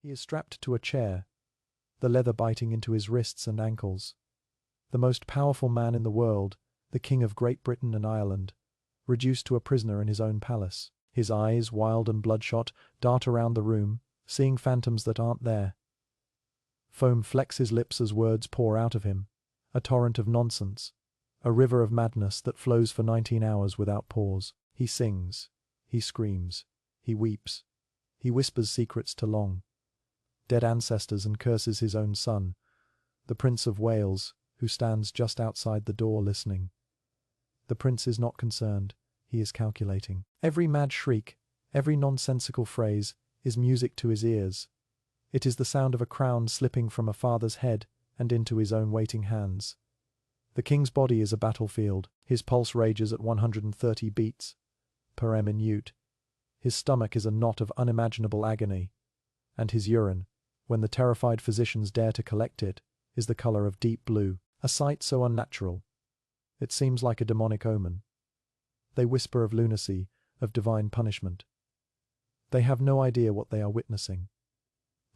He is strapped to a chair, the leather biting into his wrists and ankles. The most powerful man in the world, the King of Great Britain and Ireland, reduced to a prisoner in his own palace. His eyes, wild and bloodshot, dart around the room, seeing phantoms that aren't there. Foam flecks his lips as words pour out of him, a torrent of nonsense, a river of madness that flows for 19 hours without pause. He sings, he screams, he weeps, he whispers secrets to long dead ancestors and curses his own son, the Prince of Wales, who stands just outside the door listening. The prince is not concerned, he is calculating. Every mad shriek, every nonsensical phrase, is music to his ears. It is the sound of a crown slipping from a father's head and into his own waiting hands. The king's body is a battlefield, his pulse rages at 130 beats per minute. His stomach is a knot of unimaginable agony, and his urine, when the terrified physicians dare to collect it, is the color of deep blue, a sight so unnatural. It seems like a demonic omen. They whisper of lunacy, of divine punishment. They have no idea what they are witnessing.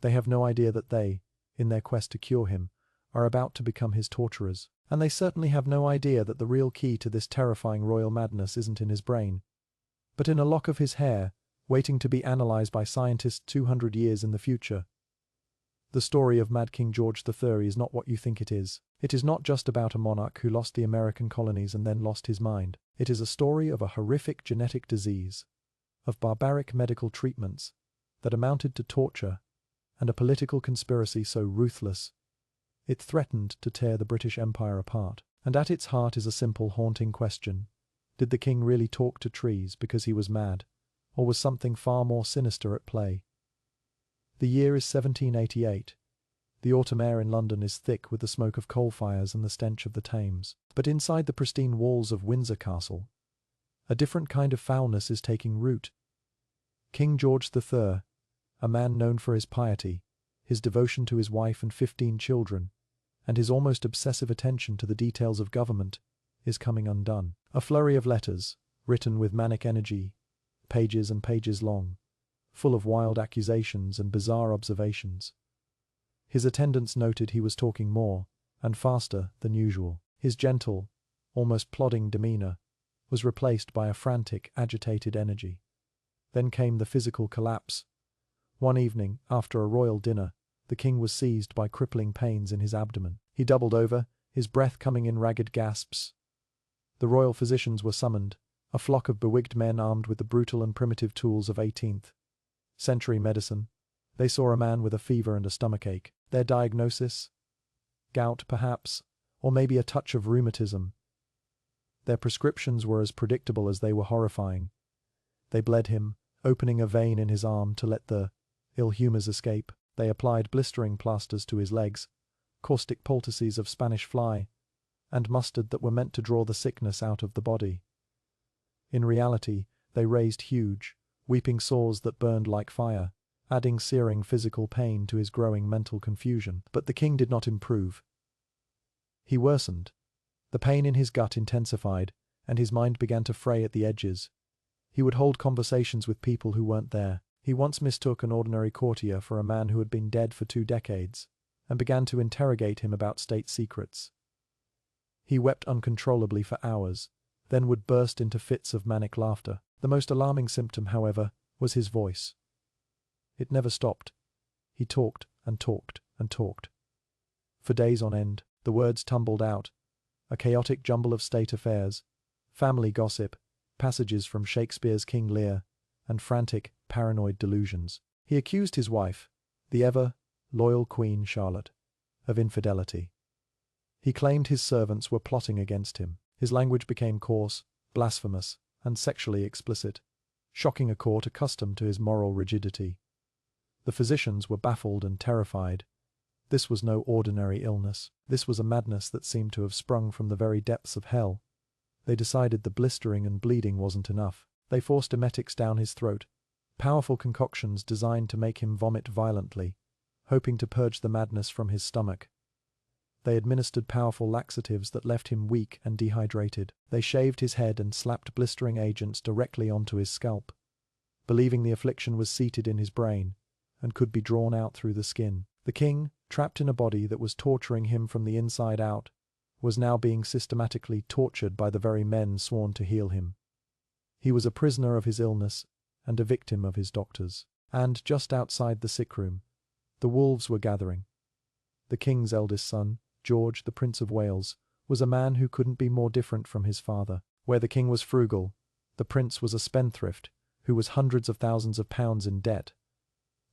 They have no idea that they, in their quest to cure him, are about to become his torturers. And they certainly have no idea that the real key to this terrifying royal madness isn't in his brain, but in a lock of his hair, waiting to be analyzed by scientists 200 years in the future. The story of Mad King George III is not what you think it is. It is not just about a monarch who lost the American colonies and then lost his mind. It is a story of a horrific genetic disease, of barbaric medical treatments that amounted to torture, and a political conspiracy so ruthless it threatened to tear the British Empire apart. And at its heart is a simple, haunting question. Did the king really talk to trees because he was mad, or was something far more sinister at play? The year is 1788. The autumn air in London is thick with the smoke of coal fires and the stench of the Thames. But inside the pristine walls of Windsor Castle, a different kind of foulness is taking root. King George III, a man known for his piety, his devotion to his wife and 15 children, and his almost obsessive attention to the details of government, is coming undone. A flurry of letters, written with manic energy, pages and pages long, full of wild accusations and bizarre observations. His attendants noted he was talking more and faster than usual. His gentle, almost plodding demeanor was replaced by a frantic, agitated energy. Then came the physical collapse. One evening, after a royal dinner, the king was seized by crippling pains in his abdomen. He doubled over, his breath coming in ragged gasps. The royal physicians were summoned, a flock of bewigged men armed with the brutal and primitive tools of 18th century medicine. They saw a man with a fever and a stomachache. Their diagnosis? Gout, perhaps, or maybe a touch of rheumatism. Their prescriptions were as predictable as they were horrifying. They bled him, opening a vein in his arm to let the ill humors escape. They applied blistering plasters to his legs, caustic poultices of Spanish fly, and mustard that were meant to draw the sickness out of the body. In reality, they raised huge, weeping sores that burned like fire, adding searing physical pain to his growing mental confusion. But the king did not improve. He worsened. The pain in his gut intensified, and his mind began to fray at the edges. He would hold conversations with people who weren't there. He once mistook an ordinary courtier for a man who had been dead for 2 decades, and began to interrogate him about state secrets. He wept uncontrollably for hours, then would burst into fits of manic laughter. The most alarming symptom, however, was his voice. It never stopped. He talked and talked and talked. For days on end, the words tumbled out, a chaotic jumble of state affairs, family gossip, passages from Shakespeare's King Lear, and frantic, paranoid delusions. He accused his wife, the ever-loyal Queen Charlotte, of infidelity. He claimed his servants were plotting against him. His language became coarse, blasphemous, and sexually explicit, shocking a court accustomed to his moral rigidity. The physicians were baffled and terrified. This was no ordinary illness. This was a madness that seemed to have sprung from the very depths of hell. They decided the blistering and bleeding wasn't enough. They forced emetics down his throat, powerful concoctions designed to make him vomit violently, hoping to purge the madness from his stomach. They administered powerful laxatives that left him weak and dehydrated. They shaved his head and slapped blistering agents directly onto his scalp. Believing the affliction was seated in his brain, and could be drawn out through the skin. The king, trapped in a body that was torturing him from the inside out, was now being systematically tortured by the very men sworn to heal him. He was a prisoner of his illness and a victim of his doctors. And just outside the sick room, the wolves were gathering. The king's eldest son, George, the Prince of Wales, was a man who couldn't be more different from his father. Where the king was frugal, the prince was a spendthrift who was hundreds of thousands of pounds in debt.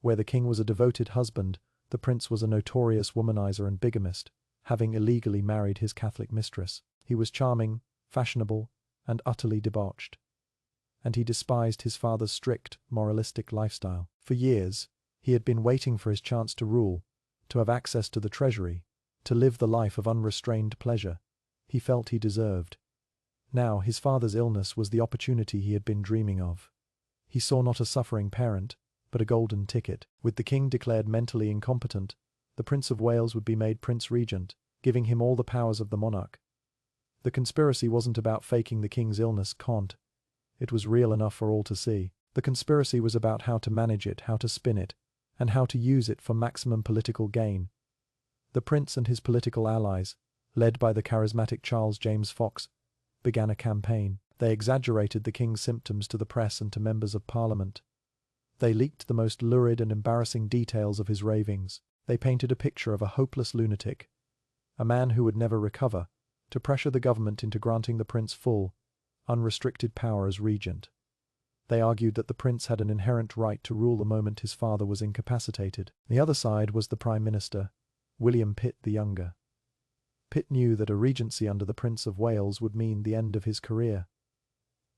Where the king was a devoted husband, the prince was a notorious womanizer and bigamist, having illegally married his Catholic mistress. He was charming, fashionable, and utterly debauched. And he despised his father's strict, moralistic lifestyle. For years, he had been waiting for his chance to rule, to have access to the treasury, to live the life of unrestrained pleasure he felt he deserved. Now, his father's illness was the opportunity he had been dreaming of. He saw not a suffering parent, but a golden ticket. With the king declared mentally incompetent, the Prince of Wales would be made Prince Regent, giving him all the powers of the monarch. The conspiracy wasn't about faking the king's illness, Kant. It was real enough for all to see. The conspiracy was about how to manage it, how to spin it, and how to use it for maximum political gain. The prince and his political allies, led by the charismatic Charles James Fox, began a campaign. They exaggerated the king's symptoms to the press and to members of parliament. They leaked the most lurid and embarrassing details of his ravings. They painted a picture of a hopeless lunatic, a man who would never recover, to pressure the government into granting the prince full, unrestricted power as regent. They argued that the prince had an inherent right to rule the moment his father was incapacitated. The other side was the Prime Minister, William Pitt the Younger. Pitt knew that a regency under the Prince of Wales would mean the end of his career.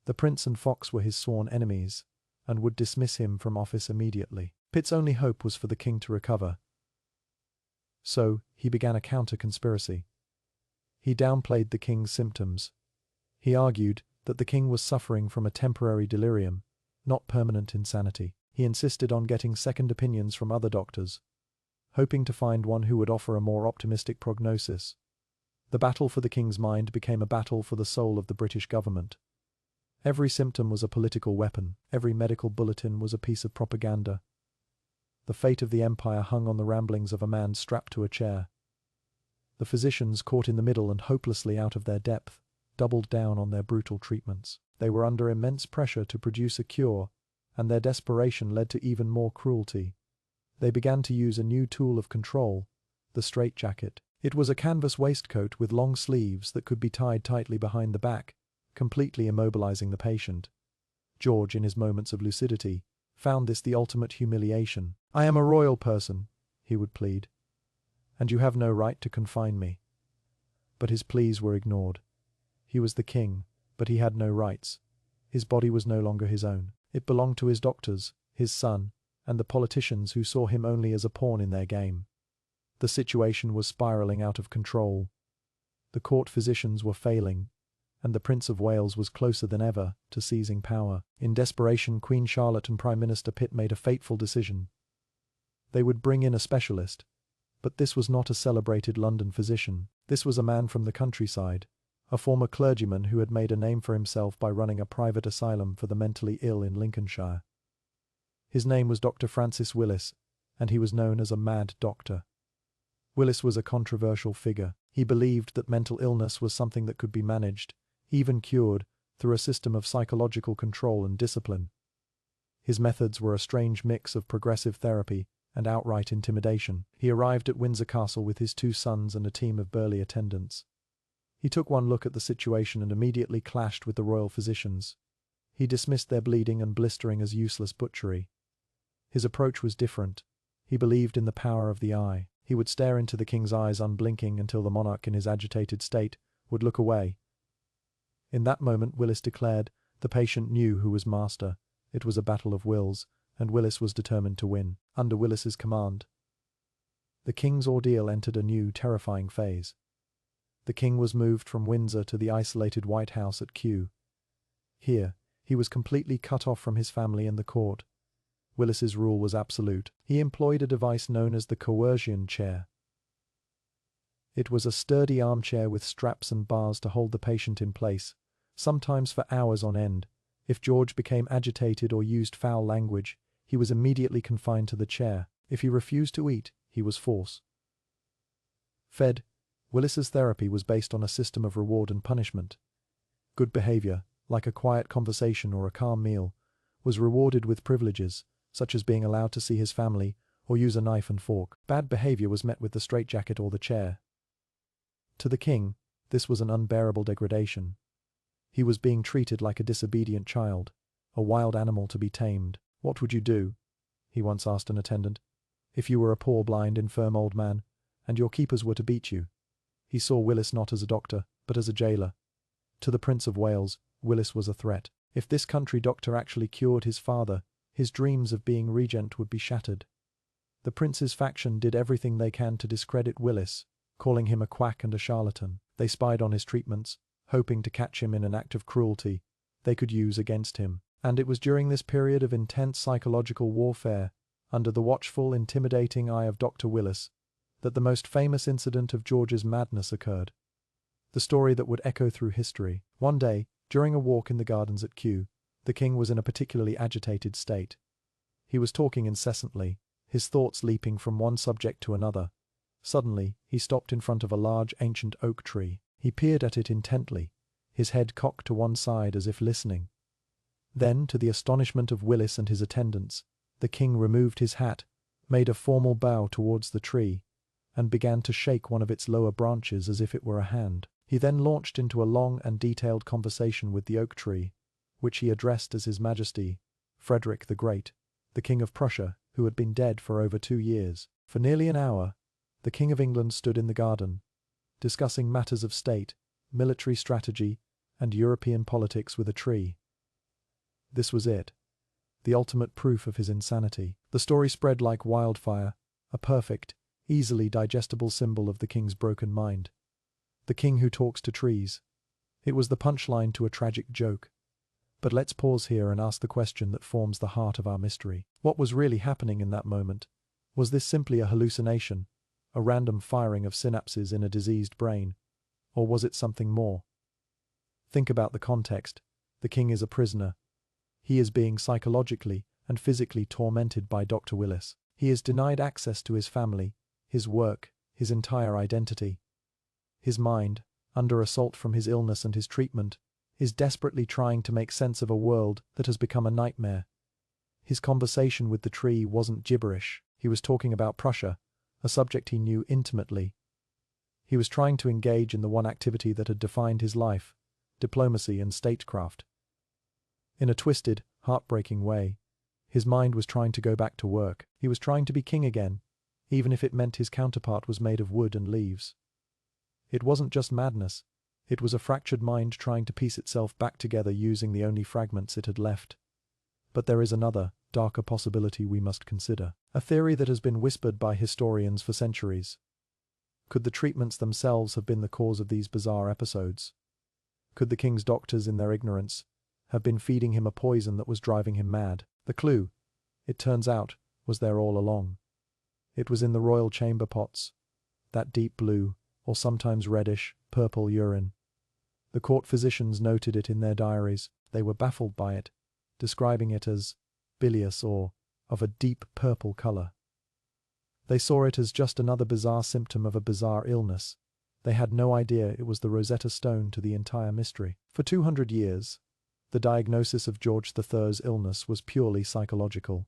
The prince and Fox were his sworn enemies, and would dismiss him from office immediately. Pitt's only hope was for the king to recover. So, he began a counter-conspiracy. He downplayed the king's symptoms. He argued that the king was suffering from a temporary delirium, not permanent insanity. He insisted on getting second opinions from other doctors, hoping to find one who would offer a more optimistic prognosis. The battle for the king's mind became a battle for the soul of the British government. Every symptom was a political weapon. Every medical bulletin was a piece of propaganda. The fate of the empire hung on the ramblings of a man strapped to a chair. The physicians, caught in the middle and hopelessly out of their depth, doubled down on their brutal treatments. They were under immense pressure to produce a cure, and their desperation led to even more cruelty. They began to use a new tool of control, the straitjacket. It was a canvas waistcoat with long sleeves that could be tied tightly behind the back, completely immobilizing the patient. George, in his moments of lucidity, found this the ultimate humiliation. "I am a royal person," he would plead, "and you have no right to confine me." But his pleas were ignored. He was the king, but he had no rights. His body was no longer his own. It belonged to his doctors, his son, and the politicians who saw him only as a pawn in their game. The situation was spiraling out of control. The court physicians were failing, and the Prince of Wales was closer than ever to seizing power. In desperation, Queen Charlotte and Prime Minister Pitt made a fateful decision. They would bring in a specialist, but this was not a celebrated London physician. This was a man from the countryside, a former clergyman who had made a name for himself by running a private asylum for the mentally ill in Lincolnshire. His name was Dr. Francis Willis, and he was known as a mad doctor. Willis was a controversial figure. He believed that mental illness was something that could be managed, even cured, through a system of psychological control and discipline. His methods were a strange mix of progressive therapy and outright intimidation. He arrived at Windsor Castle with his 2 sons and a team of burly attendants. He took one look at the situation and immediately clashed with the royal physicians. He dismissed their bleeding and blistering as useless butchery. His approach was different. He believed in the power of the eye. He would stare into the king's eyes unblinking until the monarch in his agitated state would look away. In that moment, Willis declared, the patient knew who was master. It was a battle of wills, and Willis was determined to win. Under Willis's command, the king's ordeal entered a new, terrifying phase. The king was moved from Windsor to the isolated White House at Kew. Here, he was completely cut off from his family and the court. Willis's rule was absolute. He employed a device known as the coercion chair. It was a sturdy armchair with straps and bars to hold the patient in place, sometimes for hours on end. If George became agitated or used foul language, he was immediately confined to the chair. If he refused to eat, he was force-fed. Willis's therapy was based on a system of reward and punishment. Good behavior, like a quiet conversation or a calm meal, was rewarded with privileges, such as being allowed to see his family or use a knife and fork. Bad behavior was met with the straitjacket or the chair. To the king, this was an unbearable degradation. He was being treated like a disobedient child, a wild animal to be tamed. "What would you do?" he once asked an attendant, "if you were a poor, blind, infirm old man, and your keepers were to beat you?" He saw Willis not as a doctor, but as a jailer. To the Prince of Wales, Willis was a threat. If this country doctor actually cured his father, his dreams of being regent would be shattered. The prince's faction did everything they can to discredit Willis, calling him a quack and a charlatan. They spied on his treatments, hoping to catch him in an act of cruelty they could use against him. And it was during this period of intense psychological warfare, under the watchful, intimidating eye of Dr. Willis, that the most famous incident of George's madness occurred. The story that would echo through history. One day, during a walk in the gardens at Kew, the king was in a particularly agitated state. He was talking incessantly, his thoughts leaping from one subject to another. Suddenly, he stopped in front of a large ancient oak tree. He peered at it intently, his head cocked to one side as if listening. Then, to the astonishment of Willis and his attendants, the king removed his hat, made a formal bow towards the tree, and began to shake one of its lower branches as if it were a hand. He then launched into a long and detailed conversation with the oak tree, which he addressed as His Majesty Frederick the Great, the King of Prussia, who had been dead for over 2 years. For nearly an hour, the King of England stood in the garden, discussing matters of state, military strategy, and European politics with a tree. This was it, the ultimate proof of his insanity. The story spread like wildfire, a perfect, easily digestible symbol of the king's broken mind. The king who talks to trees. It was the punchline to a tragic joke. But let's pause here and ask the question that forms the heart of our mystery. What was really happening in that moment? Was this simply a hallucination, a random firing of synapses in a diseased brain? Or was it something more? Think about the context. The king is a prisoner. He is being psychologically and physically tormented by Dr. Willis. He is denied access to his family, his work, his entire identity. His mind, under assault from his illness and his treatment, is desperately trying to make sense of a world that has become a nightmare. His conversation with the tree wasn't gibberish. He was talking about Prussia, a subject he knew intimately. He was trying to engage in the one activity that had defined his life, diplomacy and statecraft. In a twisted, heartbreaking way, his mind was trying to go back to work. He was trying to be king again, even if it meant his counterpart was made of wood and leaves. It wasn't just madness. It was a fractured mind trying to piece itself back together using the only fragments it had left. But there is another, darker possibility we must consider. A theory that has been whispered by historians for centuries. Could the treatments themselves have been the cause of these bizarre episodes? Could the king's doctors, in their ignorance, have been feeding him a poison that was driving him mad? The clue, it turns out, was there all along. It was in the royal chamber pots, that deep blue, or sometimes reddish, purple urine. The court physicians noted it in their diaries. They were baffled by it, describing it as bilious or of a deep purple color. They saw it as just another bizarre symptom of a bizarre illness. They had no idea it was the Rosetta Stone to the entire mystery. For 200 years, the diagnosis of George III's illness was purely psychological.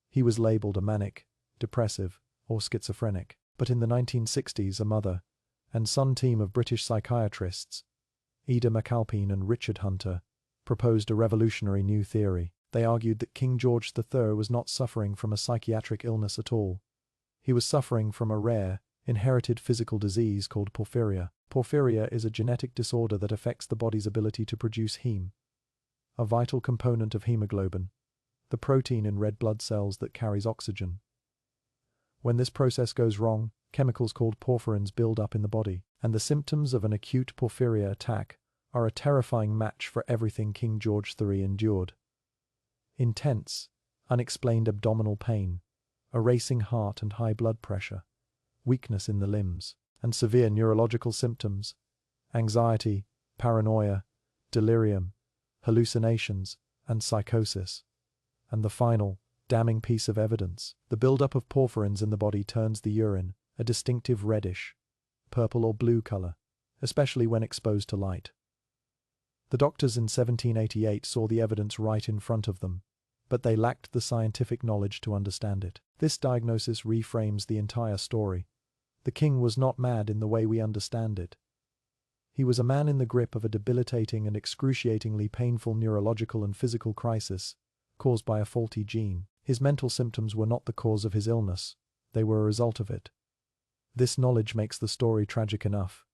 He was labeled a manic, depressive, or schizophrenic. But in the 1960s, a mother and son team of British psychiatrists, Ida McAlpine and Richard Hunter, proposed a revolutionary new theory. They argued that King George III was not suffering from a psychiatric illness at all. He was suffering from a rare, inherited physical disease called porphyria. Porphyria is a genetic disorder that affects the body's ability to produce heme, a vital component of hemoglobin, the protein in red blood cells that carries oxygen. When this process goes wrong, chemicals called porphyrins build up in the body, and the symptoms of an acute porphyria attack are a terrifying match for everything King George III endured. Intense, unexplained abdominal pain, a racing heart and high blood pressure, weakness in the limbs, and severe neurological symptoms, anxiety, paranoia, delirium, hallucinations, and psychosis. And the final, damning piece of evidence. The buildup of porphyrins in the body turns the urine a distinctive reddish, purple or blue color, especially when exposed to light. The doctors in 1788 saw the evidence right in front of them, but they lacked the scientific knowledge to understand it. This diagnosis reframes the entire story. The king was not mad in the way we understand it. He was a man in the grip of a debilitating and excruciatingly painful neurological and physical crisis caused by a faulty gene. His mental symptoms were not the cause of his illness, they were a result of it. This knowledge makes the story tragic enough,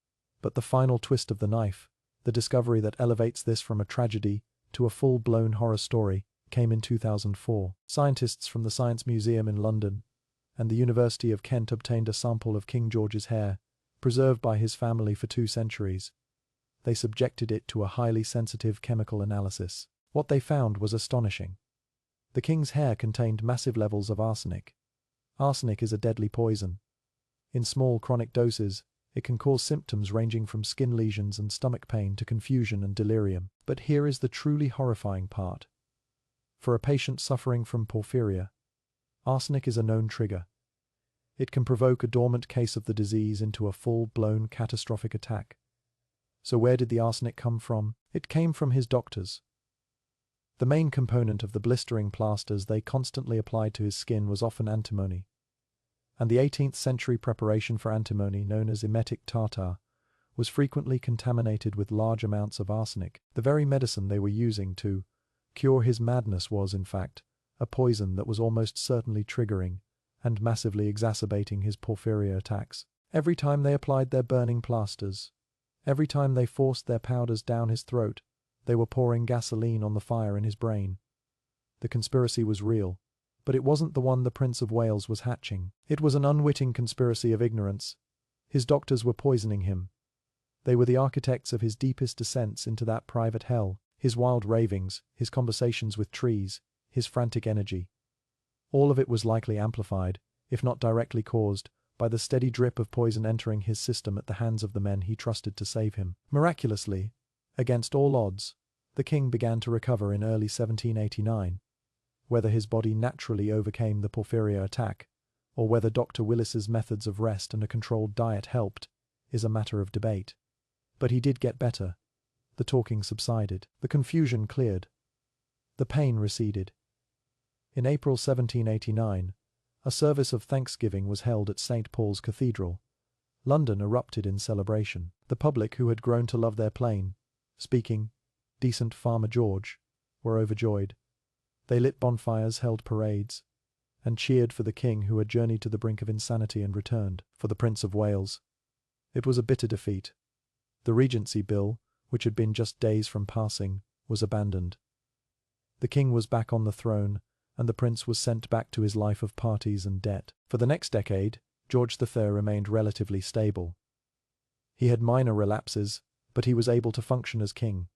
but the final twist of the knife, the discovery that elevates this from a tragedy to a full-blown horror story, came in 2004. Scientists from the Science Museum in London and the University of Kent obtained a sample of King George's hair, preserved by his family for 2 centuries. They subjected it to a highly sensitive chemical analysis. What they found was astonishing. The king's hair contained massive levels of arsenic. Arsenic is a deadly poison. In small chronic doses, it can cause symptoms ranging from skin lesions and stomach pain to confusion and delirium. But here is the truly horrifying part. For a patient suffering from porphyria, arsenic is a known trigger. It can provoke a dormant case of the disease into a full-blown catastrophic attack. So where did the arsenic come from? It came from his doctors. The main component of the blistering plasters they constantly applied to his skin was often antimony. And the 18th century preparation for antimony, known as emetic tartar, was frequently contaminated with large amounts of arsenic. The very medicine they were using to cure his madness was, in fact, a poison that was almost certainly triggering and massively exacerbating his porphyria attacks. Every time they applied their burning plasters, every time they forced their powders down his throat, they were pouring gasoline on the fire in his brain. The conspiracy was real, but it wasn't the one the Prince of Wales was hatching. It was an unwitting conspiracy of ignorance. His doctors were poisoning him. They were the architects of his deepest descents into that private hell, his wild ravings, his conversations with trees, his frantic energy. All of it was likely amplified, if not directly caused, by the steady drip of poison entering his system at the hands of the men he trusted to save him. Miraculously, against all odds, the king began to recover in early 1789. Whether his body naturally overcame the porphyria attack, or whether Dr. Willis's methods of rest and a controlled diet helped, is a matter of debate. But he did get better. The talking subsided. The confusion cleared. The pain receded. In April 1789, a service of thanksgiving was held at St. Paul's Cathedral. London erupted in celebration. The public, who had grown to love their plain, speaking, decent Farmer George, were overjoyed. They lit bonfires, held parades, and cheered for the king who had journeyed to the brink of insanity and returned. For the Prince of Wales, it was a bitter defeat. The Regency Bill, which had been just days from passing, was abandoned. The king was back on the throne, and the prince was sent back to his life of parties and debt. For the next decade, George III remained relatively stable. He had minor relapses, but he was able to function as king.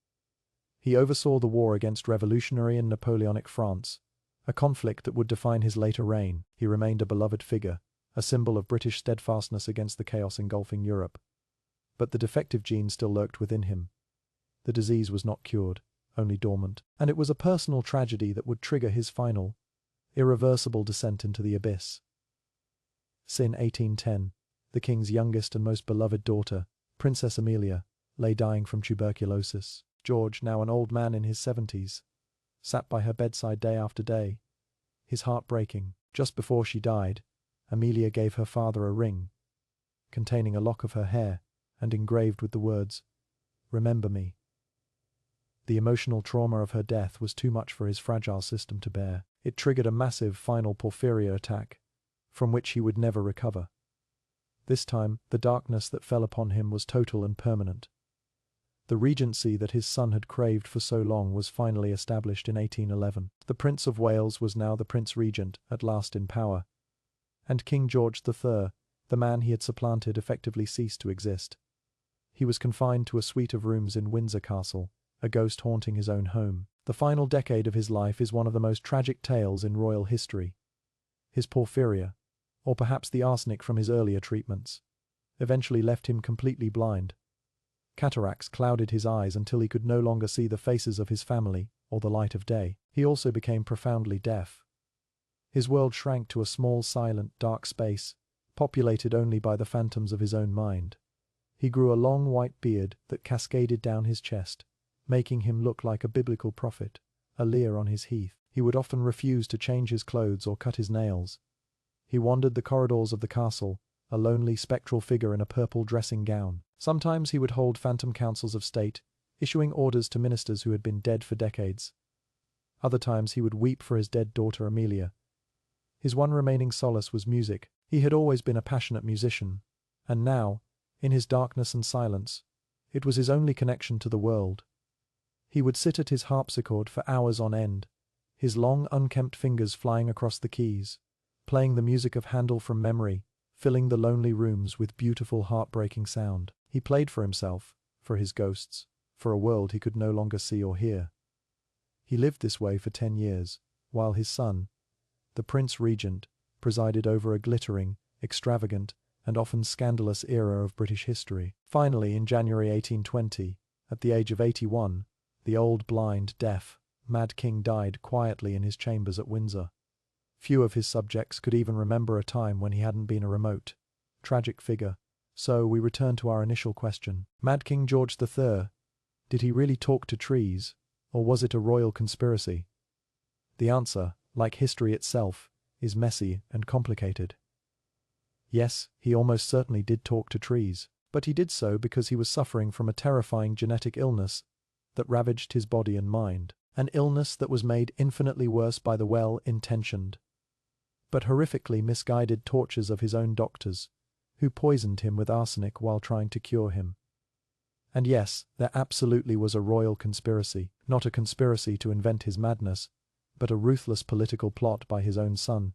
He oversaw the war against revolutionary and Napoleonic France, a conflict that would define his later reign. He remained a beloved figure, a symbol of British steadfastness against the chaos engulfing Europe. But the defective gene still lurked within him. The disease was not cured, only dormant, and it was a personal tragedy that would trigger his final, irreversible descent into the abyss. In 1810, the king's youngest and most beloved daughter, Princess Amelia, lay dying from tuberculosis. George, now an old man in his 70s, sat by her bedside day after day, his heart breaking. Just before she died, Amelia gave her father a ring, containing a lock of her hair and engraved with the words, "Remember me." The emotional trauma of her death was too much for his fragile system to bear. It triggered a massive final porphyria attack, from which he would never recover. This time, the darkness that fell upon him was total and permanent. The regency that his son had craved for so long was finally established in 1811. The Prince of Wales was now the Prince Regent, at last in power. And King George III, the man he had supplanted, effectively ceased to exist. He was confined to a suite of rooms in Windsor Castle, a ghost haunting his own home. The final decade of his life is one of the most tragic tales in royal history. His porphyria, or perhaps the arsenic from his earlier treatments, eventually left him completely blind. Cataracts clouded his eyes until he could no longer see the faces of his family or the light of day. He also became profoundly deaf. His world shrank to a small, silent, dark space, populated only by the phantoms of his own mind. He grew a long white beard that cascaded down his chest, making him look like a biblical prophet, a Lear on his heath. He would often refuse to change his clothes or cut his nails. He wandered the corridors of the castle, a lonely spectral figure in a purple dressing gown. Sometimes he would hold phantom councils of state, issuing orders to ministers who had been dead for decades. Other times he would weep for his dead daughter Amelia. His one remaining solace was music. He had always been a passionate musician, and now, in his darkness and silence, it was his only connection to the world. He would sit at his harpsichord for hours on end, his long unkempt fingers flying across the keys, playing the music of Handel from memory, filling the lonely rooms with beautiful heartbreaking sound. He played for himself, for his ghosts, for a world he could no longer see or hear. He lived this way for 10 years, while his son, the Prince Regent, presided over a glittering, extravagant, and often scandalous era of British history. Finally, in January 1820, at the age of 81, the old, blind, deaf, Mad King died quietly in his chambers at Windsor. Few of his subjects could even remember a time when he hadn't been a remote, tragic figure. So we return to our initial question. Mad King George III, did he really talk to trees, or was it a royal conspiracy? The answer, like history itself, is messy and complicated. Yes, he almost certainly did talk to trees, but he did so because he was suffering from a terrifying genetic illness that ravaged his body and mind, an illness that was made infinitely worse by the well-intentioned, but horrifically misguided tortures of his own doctors, who poisoned him with arsenic while trying to cure him. And yes, there absolutely was a royal conspiracy, not a conspiracy to invent his madness, but a ruthless political plot by his own son,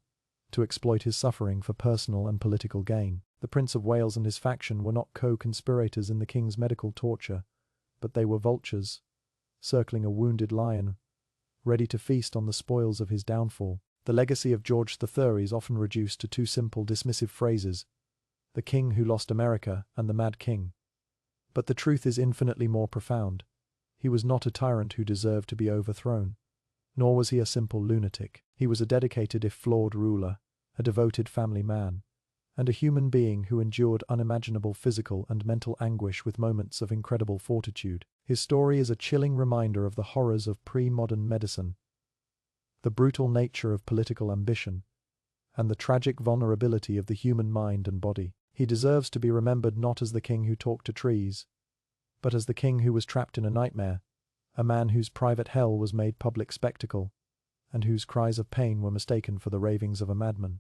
to exploit his suffering for personal and political gain. The Prince of Wales and his faction were not co-conspirators in the king's medical torture, but they were vultures, circling a wounded lion, ready to feast on the spoils of his downfall. The legacy of George III is often reduced to two simple dismissive phrases: the king who lost America and the Mad King. But the truth is infinitely more profound. He was not a tyrant who deserved to be overthrown, nor was he a simple lunatic. He was a dedicated if flawed ruler, a devoted family man, and a human being who endured unimaginable physical and mental anguish with moments of incredible fortitude. His story is a chilling reminder of the horrors of pre-modern medicine, the brutal nature of political ambition, and the tragic vulnerability of the human mind and body. He deserves to be remembered not as the king who talked to trees, but as the king who was trapped in a nightmare, a man whose private hell was made public spectacle, and whose cries of pain were mistaken for the ravings of a madman.